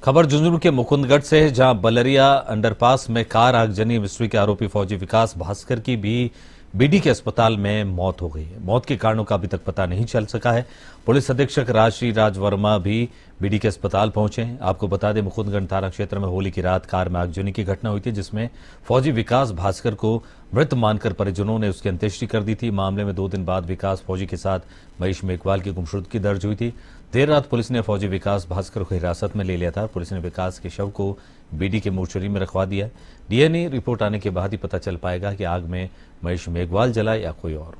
खबर झुंझुनू के मुकुंदगढ़ से है, जहां बलरिया अंडरपास में कार आगजनी मिस्ट्री के आरोपी फौजी विकास भास्कर की भी बीडी के अस्पताल में मौत हो गई है। मौत के कारणों का अभी तक पता नहीं चल सका है। पुलिस अधीक्षक राजश्री राज वर्मा भी बीडी के अस्पताल पहुंचे हैं। आपको बता दें, मुकुंदगढ़ थाना क्षेत्र में होली की रात कार में आगजनी की घटना हुई थी, जिसमें फौजी विकास भास्कर को मृत मानकर परिजनों ने उसकी अंत्येष्टि कर दी थी। मामले में 2 दिन बाद विकास फौजी के साथ महेश मेघवाल की गुमशुदगी दर्ज हुई थी। देर रात पुलिस ने फौजी विकास भास्कर को हिरासत में ले लिया था। पुलिस ने विकास के शव को बीडी के मोर्चरी में रखवा दिया है। डीएनए रिपोर्ट आने के बाद ही पता चल पाएगा कि आग में महेश मेघवाल जला या कोई और।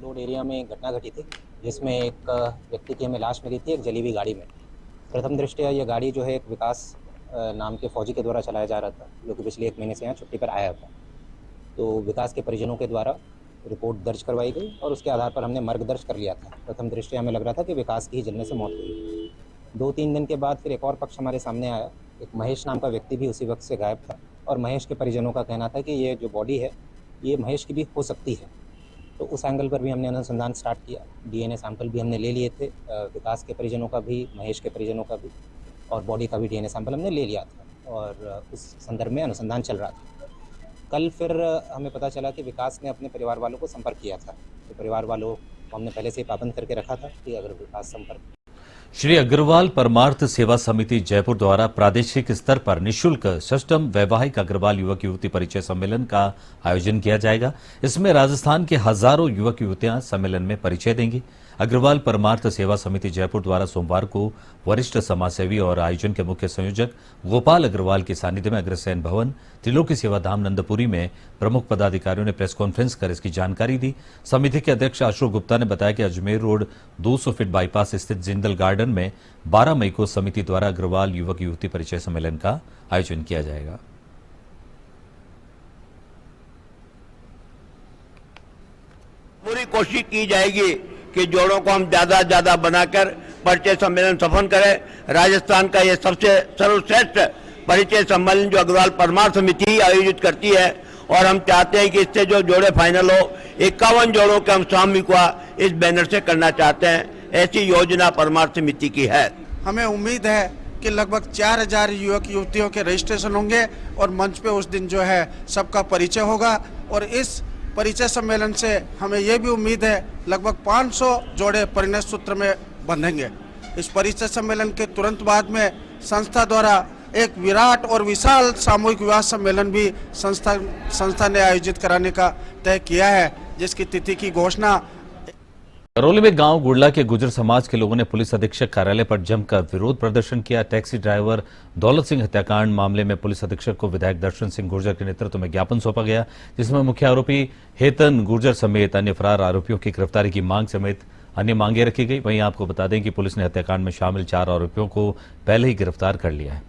लोड एरिया में एक घटना घटी थी, जिसमें एक व्यक्ति की हमें लाश मिली थी एक जली हुई गाड़ी में। प्रथम दृष्टया ये गाड़ी जो है एक विकास नाम के फौजी के द्वारा चलाया जा रहा था, जो कि पिछले 1 महीने से यहाँ छुट्टी पर आया था। तो विकास के परिजनों के द्वारा रिपोर्ट दर्ज करवाई गई और उसके आधार पर हमने मर्ग दर्ज कर लिया था। प्रथम दृष्टया हमें लग रहा था कि विकास की ही जलने से मौत हुई। 2-3 दिन के बाद फिर एक और पक्ष हमारे सामने आया। एक महेश नाम का व्यक्ति भी उसी वक्त से गायब था और महेश के परिजनों का कहना था कि ये जो बॉडी है ये महेश की भी हो सकती है। तो उस एंगल पर भी हमने अनुसंधान स्टार्ट किया। डीएनए सैंपल भी हमने ले लिए थे, विकास के परिजनों का भी, महेश के परिजनों का भी, और बॉडी का भी डीएनए सैंपल हमने ले लिया था और उस संदर्भ में अनुसंधान चल रहा था। कल फिर हमें पता चला कि विकास ने अपने परिवार वालों को संपर्क किया था। तो परिवार वालों को हमने पहले से ही पाबंद करके रखा था कि अगर विकास संपर्क। श्री अग्रवाल परमार्थ सेवा समिति जयपुर द्वारा प्रादेशिक स्तर पर निःशुल्क षष्टम वैवाहिक अग्रवाल युवक युवती परिचय सम्मेलन का आयोजन किया जाएगा। इसमें राजस्थान के हजारों युवक युवतियां सम्मेलन में परिचय देंगी। अग्रवाल परमार्थ सेवा समिति जयपुर द्वारा सोमवार को वरिष्ठ समाजसेवी और आयोजन के मुख्य संयोजक गोपाल अग्रवाल के सानिध्य में अग्रसेन भवन त्रिलोकी सेवा धाम नंदपुरी में प्रमुख पदाधिकारियों ने प्रेस कॉन्फ्रेंस कर इसकी जानकारी दी। समिति के अध्यक्ष अशोक गुप्ता ने बताया कि अजमेर रोड 200 फीट बाईपास स्थित जिंदल गार्डन में 12 मई को समिति द्वारा अग्रवाल युवक युवती परिचय सम्मेलन का आयोजन किया जाएगा। पूरी कोशिश की जाएगी कि जोड़ों को हम ज्यादा बनाकर परिचय सम्मेलन सफल करें। राजस्थान का यह सबसे सर्वश्रेष्ठ परिचय सम्मेलन जो अग्रवाल परमार्थ समिति आयोजित करती है, और हम चाहते हैं कि इससे जो जोड़े फाइनल हो, 51 जोड़ों के हम सामूहिक इस बैनर से करना चाहते हैं। ऐसी योजना परमार्थ समिति की है। हमें उम्मीद है कि लगभग 4000 युवक युवतियों के रजिस्ट्रेशन होंगे और मंच पे उस दिन जो है सबका परिचय होगा। और इस परिचय सम्मेलन से हमें ये भी उम्मीद है लगभग 500 जोड़े परिणय सूत्र में बंधेंगे। इस परिचय सम्मेलन के तुरंत बाद में संस्था द्वारा एक विराट और विशाल सामूहिक विवाह सम्मेलन भी संस्था ने आयोजित कराने का तय किया है, जिसकी तिथि की घोषणा। करौली में गांव गुड़ला के गुर्जर समाज के लोगों ने पुलिस अधीक्षक कार्यालय पर जमकर विरोध प्रदर्शन किया। टैक्सी ड्राइवर दौलत सिंह हत्याकांड मामले में पुलिस अधीक्षक को विधायक दर्शन सिंह गुर्जर के नेतृत्व में ज्ञापन सौंपा गया, जिसमें मुख्य आरोपी हेतन गुर्जर समेत अन्य फरार आरोपियों की गिरफ्तारी की मांग समेत अन्य मांगे रखी गई। वहीं आपको बता दें कि पुलिस ने हत्याकांड में शामिल 4 आरोपियों को पहले ही गिरफ्तार कर लिया है।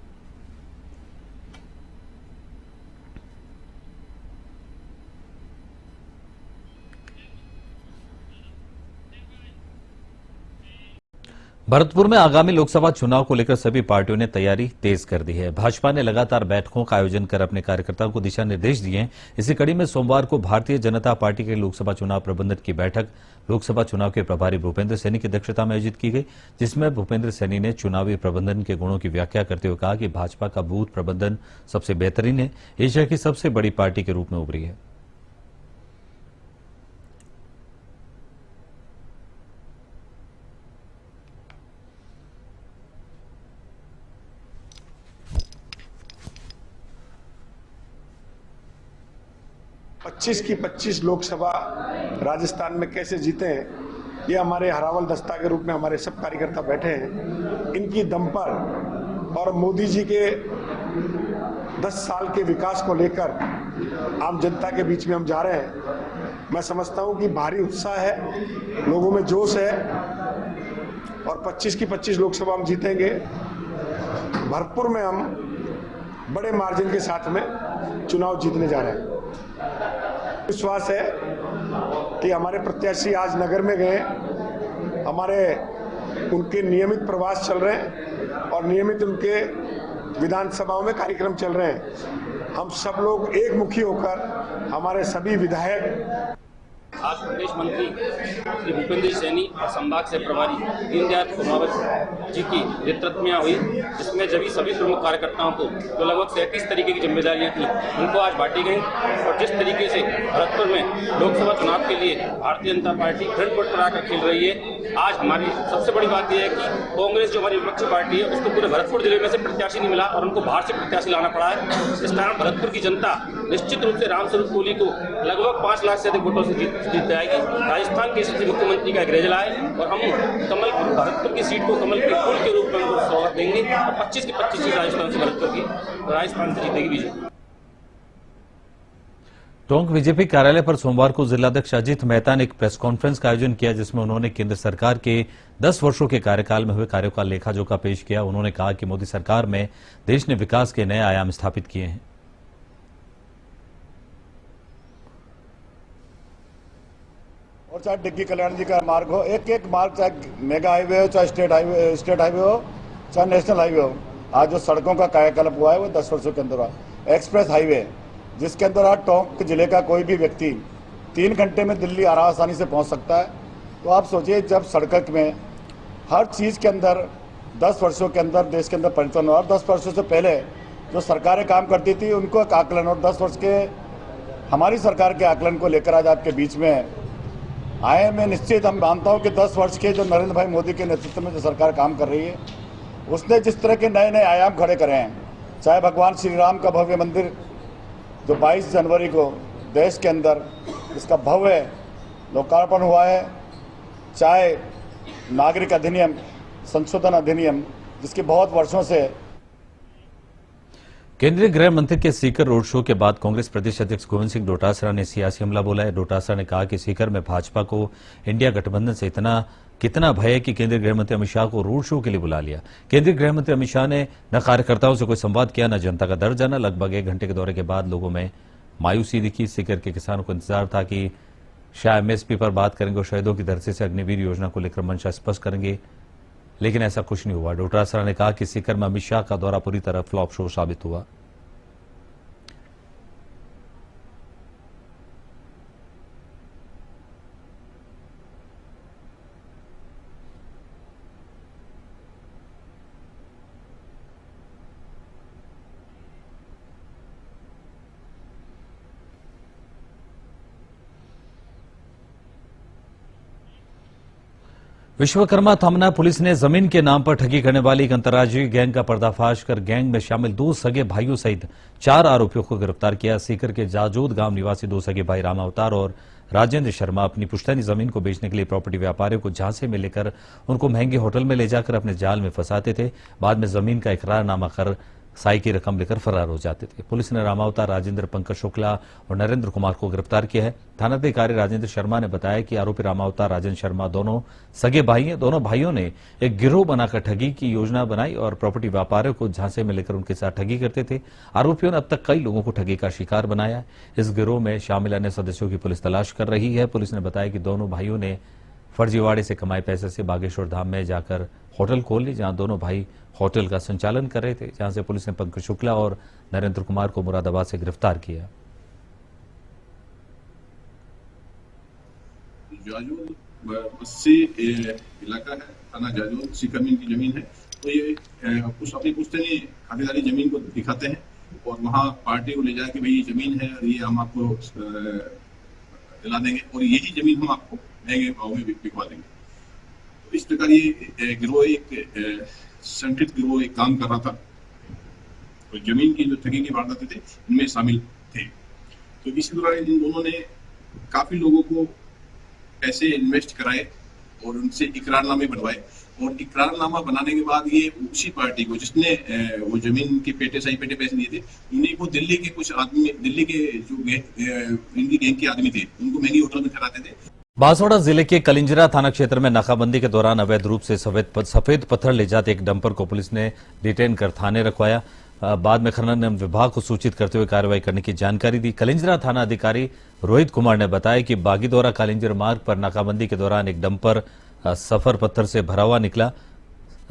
भरतपुर में आगामी लोकसभा चुनाव को लेकर सभी पार्टियों ने तैयारी तेज कर दी है। भाजपा ने लगातार बैठकों का आयोजन कर अपने कार्यकर्ताओं को दिशा निर्देश दिए हैं। इसी कड़ी में सोमवार को भारतीय जनता पार्टी के लोकसभा चुनाव प्रबंधन की बैठक लोकसभा चुनाव के प्रभारी भूपेंद्र सैनी की अध्यक्षता में आयोजित की गई, जिसमें भूपेंद्र सैनी ने चुनावी प्रबंधन के गुणों की व्याख्या करते हुए कहा कि भाजपा का बूथ प्रबंधन सबसे बेहतरीन है, एशिया की सबसे बड़ी पार्टी के रूप में उभरी है। पच्चीस की 25 लोकसभा राजस्थान में कैसे जीते हैं, ये हमारे हरावल दस्ता के रूप में हमारे सब कार्यकर्ता बैठे हैं। इनकी दम पर और मोदी जी के 10 साल के विकास को लेकर आम जनता के बीच में हम जा रहे हैं। मैं समझता हूं कि भारी उत्साह है, लोगों में जोश है और 25 की 25 लोकसभा हम जीतेंगे। भरतपुर में हम बड़े मार्जिन के साथ में चुनाव जीतने जा रहे हैं। विश्वास है कि हमारे प्रत्याशी आज नगर में गए, हमारे उनके नियमित प्रवास चल रहे हैं और नियमित उनके विधानसभाओं में कार्यक्रम चल रहे हैं। हम सब लोग एक मुखी होकर हमारे सभी विधायक आज प्रदेश मंत्री श्री भूपेंद्र सैनी और संभाग से प्रभारी दीनदयाल सोमावत जी की नेतृत्व में हुई, जिसमें सभी प्रमुख कार्यकर्ताओं को जो लगभग 37 तरीके की जिम्मेदारियां थी उनको आज बांटी गई। और जिस तरीके से भरतपुर में लोकसभा चुनाव के लिए Bharatiya Janata party front foot पर आकर खेल रही है, आज हमारी सबसे बड़ी बात यह है कि कांग्रेस जो हमारी विपक्षी पार्टी है उसको पूरे भरतपुर जिले में से प्रत्याशी नहीं मिला और उनको बाहर से प्रत्याशी लाना पड़ा है। इस कारण भरतपुर की जनता निश्चित रूप से रामस्वरूप कोहली को लगभग 5 लाख से अधिक वोटों से जीत जाएगी। राजस्थान के स्थिति मुख्यमंत्री का गृह जिला है और हम कमल भरतपुर की सीट को कमल के फूल के रूप में उनको स्वागत देंगे और 25 की 25 सीट राजस्थान से भरतपुर की राजस्थान से जीतेगी बीजेपी। टोंक बीजेपी कार्यालय पर सोमवार को जिलाध्यक्ष अजीत मेहता ने एक प्रेस कॉन्फ्रेंस का आयोजन किया, जिसमें उन्होंने केंद्र सरकार के 10 वर्षों के कार्यकाल में हुए कार्यों का लेखा-जोखा पेश किया। उन्होंने कहा कि मोदी सरकार में देश ने विकास के नए आयाम स्थापित किए हैं। और चाहे डिग्गी कल्याण जी का मार्ग हो, एक मार्ग, चाहे मेगा हाईवे हो, चाहे स्टेट हाईवे हो, चाहे नेशनल हाईवे हो, आज जो सड़कों का कायाकल्प हुआ है वो 10 वर्षों के अंदर हुआ। एक्सप्रेस हाईवे जिसके अंदर आज टोंक जिले का कोई भी व्यक्ति 3 घंटे में दिल्ली आसानी से पहुंच सकता है। तो आप सोचिए, जब सड़क में हर चीज़ के अंदर 10 वर्षों के अंदर देश के अंदर परिवर्तन हुआ। और 10 वर्षों से पहले जो सरकारें काम करती थी उनको एक आकलन, और 10 वर्ष के हमारी सरकार के आकलन को लेकर आज आपके बीच में आए। मैं निश्चित हम मानता हूँ कि 10 वर्ष के जो नरेंद्र भाई मोदी के नेतृत्व में जो सरकार काम कर रही है, उसने जिस तरह के नए नए आयाम खड़े करे हैं, चाहे भगवान श्री राम का भव्य मंदिर जो 22 जनवरी को देश के अंदर इसका भव्य लोकार्पण हुआ है, चाहे नागरिक अधिनियम संशोधन अधिनियम जिसकी बहुत वर्षों से। केंद्रीय गृह मंत्री के सीकर रोड शो के बाद कांग्रेस प्रदेश अध्यक्ष गोविंद सिंह डोटासरा ने सियासी हमला बोला है। डोटासरा ने कहा कि सीकर में भाजपा को इंडिया गठबंधन से कितना भय है कि केंद्रीय गृह मंत्री अमित शाह को रोड शो के लिए बुला लिया। केंद्रीय गृह मंत्री अमित शाह ने न कार्यकर्ताओं से कोई संवाद किया, न जनता का दर्द जाना। लगभग 1 घंटे के दौरे के बाद लोगों में मायूसी दिखी। सीकर के किसानों को इंतजार था कि शाह एमएसपी पर बात करेंगे और शहीदों की धरती से अग्निवीर योजना को लेकर मंशा स्पष्ट करेंगे, लेकिन ऐसा कुछ नहीं हुआ। डोटासरा ने कहा कि सीकर में अमित शाह का दौरा पूरी तरह फ्लॉप शो साबित हुआ। विश्वकर्मा थाना पुलिस ने जमीन के नाम पर ठगी करने वाली एक अंतर्राज्यीय गैंग का पर्दाफाश कर गैंग में शामिल 2 सगे भाइयों सहित 4 आरोपियों को गिरफ्तार किया। सीकर के जाजोद गांव निवासी 2 सगे भाई रामा अवतार और राजेंद्र शर्मा अपनी पुश्तैनी जमीन को बेचने के लिए प्रॉपर्टी व्यापारियों को झांसे में लेकर उनको महंगे होटल में ले जाकर अपने जाल में फंसाते थे। बाद में जमीन का इकरारनामा कर साई की रकम लेकर फरार हो जाते थे। पुलिस ने रामावतार, राजेंद्र, पंकज शुक्ला और नरेंद्र कुमार को गिरफ्तार किया है। थानाधिकारी राजेंद्र शर्मा ने बताया कि आरोपी रामावतार, राजेंद्र शर्मा दोनों सगे भाई हैं। दोनों भाइयों ने एक गिरोह बनाकर ठगी की योजना बनाई और प्रॉपर्टी व्यापारियों को झांसे में लेकर उनके साथ ठगी करते थे। आरोपियों ने अब तक कई लोगों को ठगी का शिकार बनाया है। इस गिरोह में शामिल अन्य सदस्यों की पुलिस तलाश कर रही है। पुलिस ने बताया कि दोनों भाइयों ने फर्जीवाड़े से कमाए पैसे से बागेश्वर धाम में जाकर होटल खोल ली, जहां दोनों भाई होटल का संचालन कर रहे थे, जहां से पुलिस ने पंकज शुक्ला और नरेंद्र कुमार को मुरादाबाद से गिरफ्तार किया। जाजोद बस्सी इलाका है, थाना जाजोद, सीकर में इनकी जमीन है। तो ये कुछ अपनी पुश्तैनी खातेदारी जमीन को दिखाते हैं और वहाँ पार्टी को ले जाए कि भाई ये जमीन है और ये हम आपको दिला देंगे और यही जमीन हम आपको महंगे भाव में बिकवा देंगे। तो इस प्रकार ये गिरोह एक संगठित गिरोह एक काम कर रहा था और जमीन की जो ठगी की वारदातें थे इनमें शामिल थे। तो इसी दौरान इन दोनों ने काफी लोगों को पैसे इन्वेस्ट कराए और उनसे इकरारनामे बनवाए और इकरारनामा बनाने के बाद ये उसी पार्टी को जिसने वो जमीन के पेटे सही पेटे पैसे दिए थे, उन्हीं को दिल्ली के कुछ आदमी, दिल्ली के जो इनकी गैंग के आदमी थे, उनको महंगी होटल में ठहराते थे। बांसवाड़ा जिले के कलिंजरा थाना क्षेत्र में नाकाबंदी के दौरान अवैध रूप से सफेद पत्थर ले जाते एक डंपर को पुलिस ने डिटेन कर थाने रखवाया। बाद में खनन विभाग को सूचित करते हुए कार्रवाई करने की जानकारी दी। कलिंजरा थाना अधिकारी रोहित कुमार ने बताया कि बागीदौरा कालिंजर मार्ग पर नाकाबंदी के दौरान एक डंपर सफर पत्थर से भरा हुआ निकला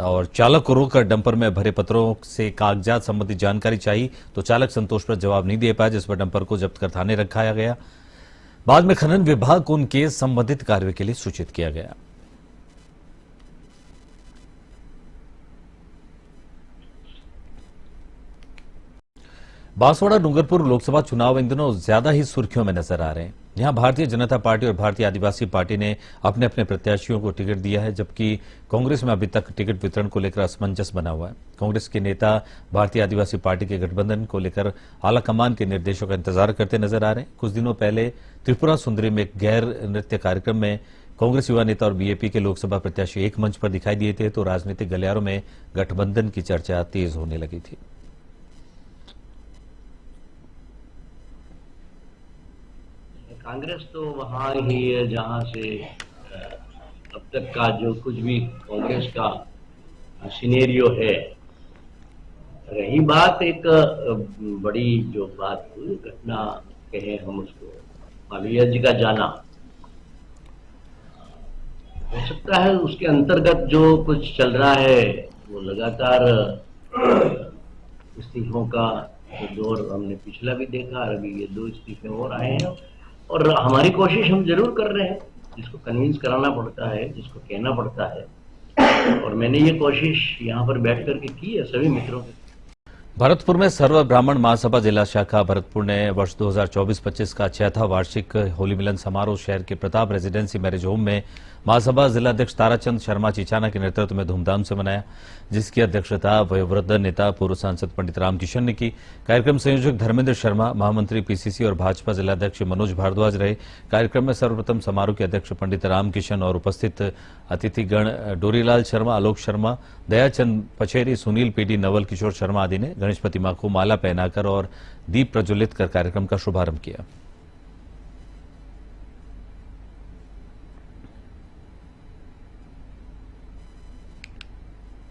और चालक को रोककर डंपर में भरे पत्थरों से कागजात संबंधी जानकारी चाहिए तो चालक संतोषप्रद जवाब नहीं दे पाया, जिस पर डंपर को जब्त कर थाने रखाया गया। बाद में खनन विभाग को उनके संबंधित कार्य के लिए सूचित किया गया। बांसवाड़ा डूंगरपुर लोकसभा चुनाव इन दिनों ज्यादा ही सुर्खियों में नजर आ रहे हैं। यहां भारतीय जनता पार्टी और भारतीय आदिवासी पार्टी ने अपने अपने प्रत्याशियों को टिकट दिया है, जबकि कांग्रेस में अभी तक टिकट वितरण को लेकर असमंजस बना हुआ है। कांग्रेस के नेता भारतीय आदिवासी पार्टी के गठबंधन को लेकर आलाकमान के निर्देशों का इंतजार करते नजर आ रहे हैं। कुछ दिनों पहले त्रिपुरा सुंदरी में एक गैर नृत्य कार्यक्रम में कांग्रेस युवा नेता और बीएपी के लोकसभा प्रत्याशी एक मंच पर दिखाई दिए थे, तो राजनीतिक गलियारों में गठबंधन की चर्चा तेज होने लगी थी। कांग्रेस तो वहाँ ही है जहाँ से अब तक का जो कुछ भी कांग्रेस का सिनेरियो है। रही बात एक बड़ी जो बात हुई घटना कहे हम उसको मालवीय जी का जाना, हो सकता है उसके अंतर्गत जो कुछ चल रहा है वो लगातार इस्तीफों का दौर हमने पिछला भी देखा और अभी ये 2 इस्तीफे और आए हैं। और हमारी कोशिश हम जरूर कर रहे हैं, जिसको कन्विंस कराना पड़ता है, जिसको कहना पड़ता है, और मैंने ये कोशिश यहाँ पर बैठ करके की है सभी मित्रों के। भरतपुर में सर्व ब्राह्मण महासभा जिला शाखा भरतपुर ने वर्ष 2024-25 का 6वां वार्षिक होली मिलन समारोह शहर के प्रताप रेजिडेंसी मैरिज होम में महासभा जिलाध्यक्ष ताराचंद शर्मा चिचाना के नेतृत्व में धूमधाम से मनाया, जिसकी अध्यक्षता वयोवृद्ध नेता पूर्व सांसद पंडित रामकिशन ने की। कार्यक्रम संयोजक धर्मेंद्र शर्मा, महामंत्री पीसीसी और भाजपा जिलाध्यक्ष मनोज भारद्वाज रहे। कार्यक्रम में सर्वप्रथम समारोह के अध्यक्ष पंडित रामकिशन और उपस्थित अतिथिगण डोरीलाल शर्मा, आलोक शर्मा, दयाचंद पचेरी, सुनील पीडी, नवल किशोर शर्मा आदि ने गणेश प्रतिमा को माला पहनाकर और दीप प्रज्वलित कर कार्यक्रम का शुभारंभ किया।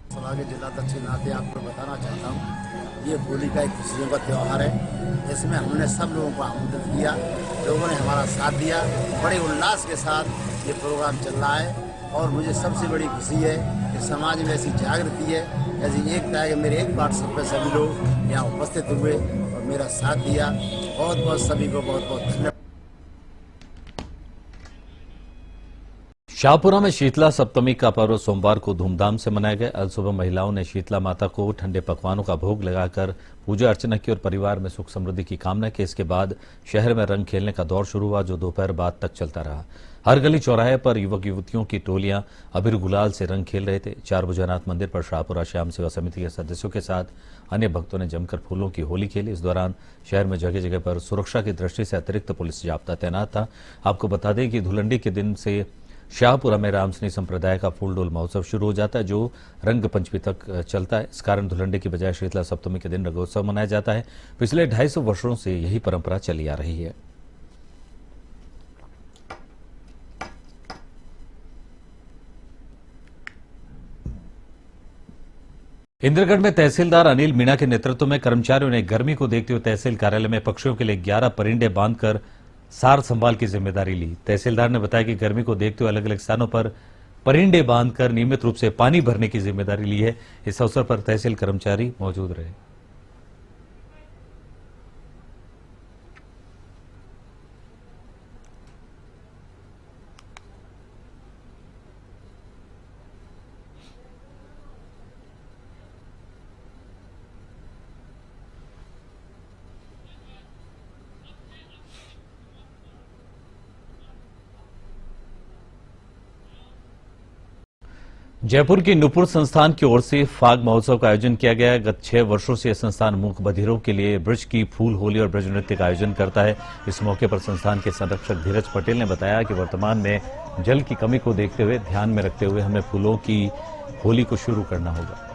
सभा के जिलाध्यक्ष के नाते आपको बताना चाहता हूँ, ये होली का एक खुशियों का त्यौहार है। इसमें हमने सब लोगों को आमंत्रित किया, लोगों ने हमारा साथ दिया, बड़े उल्लास के साथ ये प्रोग्राम चल रहा है। और मुझे सबसे बड़ी खुशी है कि समाज में ऐसी जागृति है, ऐसी एकता है कि मेरे एक व्हाट्सएप पे सभी लोग यहाँ उपस्थित हुए और मेरा साथ दिया। बहुत बहुत सभी को बहुत बहुत धन्यवाद। शाहपुरा में शीतला सप्तमी का पर्व सोमवार को धूमधाम से मनाया गया। आज सुबह महिलाओं ने शीतला माता को ठंडे पकवानों का भोग लगाकर पूजा अर्चना की और परिवार में सुख समृद्धि की कामना की। इसके बाद शहर में रंग खेलने का दौर शुरू हुआ, जो दोपहर बाद तक चलता रहा। हर गली चौराहे पर युवक युवतियों की टोलियां अबीर गुलाल से रंग खेल रहे थे। 4 भुजनाथ मंदिर पर शाहपुरा श्याम सेवा समिति के सदस्यों के साथ अन्य भक्तों ने जमकर फूलों की होली खेली। इस दौरान शहर में जगह जगह पर सुरक्षा की दृष्टि से अतिरिक्त पुलिस जाब्ता तैनात था। आपको बता दें कि धुलंडी के दिन से शाहपुरा में रामसनी संप्रदाय का फूलडोल महोत्सव शुरू हो जाता है, जो रंग पंचमी तक चलता है। इस कारण धुलंडी की बजाय शीतला सप्तमी के दिन रंगोत्सव मनाया जाता है। पिछले 250 वर्षों से यही परंपरा चली आ रही है। इंद्रगढ़ में तहसीलदार अनिल मीणा के नेतृत्व में कर्मचारियों ने गर्मी को देखते हुए तहसील कार्यालय में पक्षियों के लिए 11 परिंदे बांधकर सार संभाल की जिम्मेदारी ली। तहसीलदार ने बताया कि गर्मी को देखते हुए अलग अलग स्थानों पर परिंदे बांधकर नियमित रूप से पानी भरने की जिम्मेदारी ली है। इस अवसर पर तहसील कर्मचारी मौजूद रहे। जयपुर की नुपुर संस्थान की ओर से फाग महोत्सव का आयोजन किया गया है। गत 6 वर्षों से यह संस्थान मूक बधिरों के लिए ब्रज की फूल होली और ब्रज नृत्य का आयोजन करता है। इस मौके पर संस्थान के संरक्षक धीरज पटेल ने बताया कि वर्तमान में जल की कमी को देखते हुए ध्यान में रखते हुए हमें फूलों की होली को शुरू करना होगा।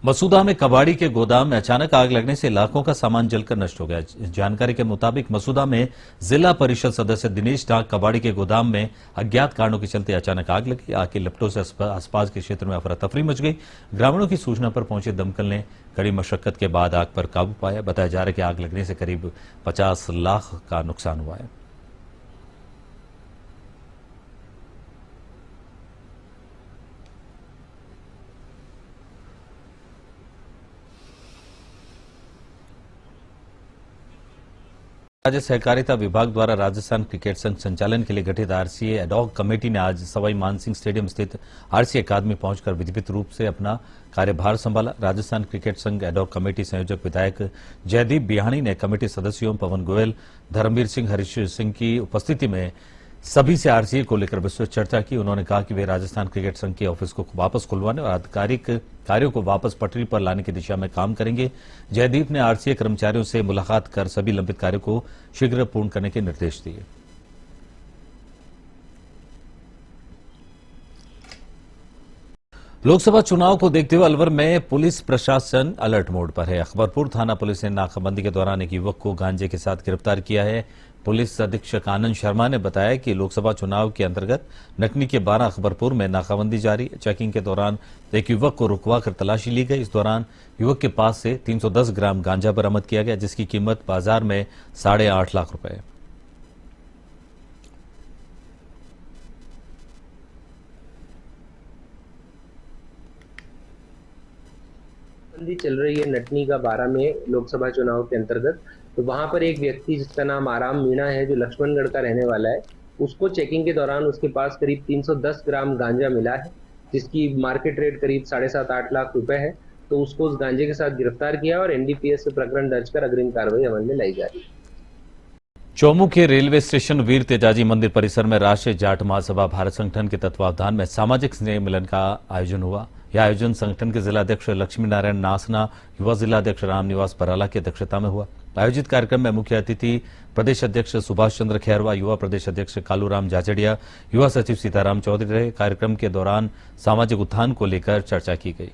मसूदा में कबाड़ी के गोदाम में अचानक आग लगने से लाखों का सामान जलकर नष्ट हो गया। जानकारी के मुताबिक मसूदा में जिला परिषद सदस्य दिनेश डाक कबाड़ी के गोदाम में अज्ञात कारणों के चलते अचानक आग लगी। आग की लपटों से आसपास के क्षेत्र में अफरा तफरी मच गई। ग्रामीणों की सूचना पर पहुंचे दमकल ने कड़ी मशक्कत के बाद आग पर काबू पाया। बताया जा रहा है कि आग लगने से करीब 50 लाख का नुकसान हुआ है। राज्य सहकारिता विभाग द्वारा राजस्थान क्रिकेट संघ संचालन के लिए गठित आरसीए एडॉक कमेटी ने आज सवाई मानसिंह स्टेडियम स्थित आरसीए अकादमी पहुंचकर विधिवत रूप से अपना कार्यभार संभाला। राजस्थान क्रिकेट संघ एडॉक कमेटी संयोजक विधायक जयदीप बिहाणी ने कमेटी सदस्यों पवन गोयल, धर्मवीर सिंह, हरीश सिंह की उपस्थिति में सभी से आरसीए को लेकर विस्तृत चर्चा की। उन्होंने कहा कि वे राजस्थान क्रिकेट संघ के ऑफिस को वापस खुलवाने और आधिकारिक कार्यों को वापस पटरी पर लाने की दिशा में काम करेंगे। जयदीप ने आरसीए कर्मचारियों से मुलाकात कर सभी लंबित कार्यों को शीघ्र पूर्ण करने के निर्देश दिए। लोकसभा चुनाव को देखते हुए अलवर में पुलिस प्रशासन अलर्ट मोड पर है। अकबरपुर थाना पुलिस ने नाकाबंदी के दौरान एक युवक को गांजे के साथ गिरफ्तार किया है। पुलिस अधीक्षक आनंद शर्मा ने बताया कि लोकसभा चुनाव के अंतर्गत नटनी के 12 अकबरपुर में नाकाबंदी जारी। चेकिंग के दौरान एक युवक को रुकवाकर तलाशी ली गई। इस दौरान युवक के पास से 310 ग्राम गांजा बरामद किया गया, जिसकी कीमत बाजार में 8.5 लाख रुपए है। बंदी चल रही है नटनी का 12 में लोकसभा चुनाव के अंतर्गत। तो वहां पर एक व्यक्ति जिसका नाम आराम मीणा है, जो लक्ष्मणगढ़ का रहने वाला है, उसको चेकिंग के दौरान उसके पास करीब 310 ग्राम गांजा मिला है, जिसकी मार्केट रेट करीब 7.5-8 लाख रुपए है। तो उसको उस गांजे के साथ गिरफ्तार किया और एनडीपीएस से प्रकरण दर्ज कर अग्रिम कार्रवाई अमल में लाई जा रही है। चौमू के रेलवे स्टेशन वीर तेजाजी मंदिर परिसर में राष्ट्रीय जाट महासभा भारत संगठन के तत्वावधान में सामाजिक स्नेह मिलन का आयोजन हुआ। यह आयोजन संगठन के जिलाध्यक्ष लक्ष्मी नारायण नासना, युवा जिलाध्यक्ष रामनिवास बराला की अध्यक्षता में हुआ। आयोजित कार्यक्रम में मुख्य अतिथि प्रदेश अध्यक्ष सुभाष चंद्र खैरवा, युवा प्रदेश अध्यक्ष कालूराम जाजड़िया, युवा सचिव सीताराम चौधरी रहे। कार्यक्रम के दौरान सामाजिक उत्थान को लेकर चर्चा की गई।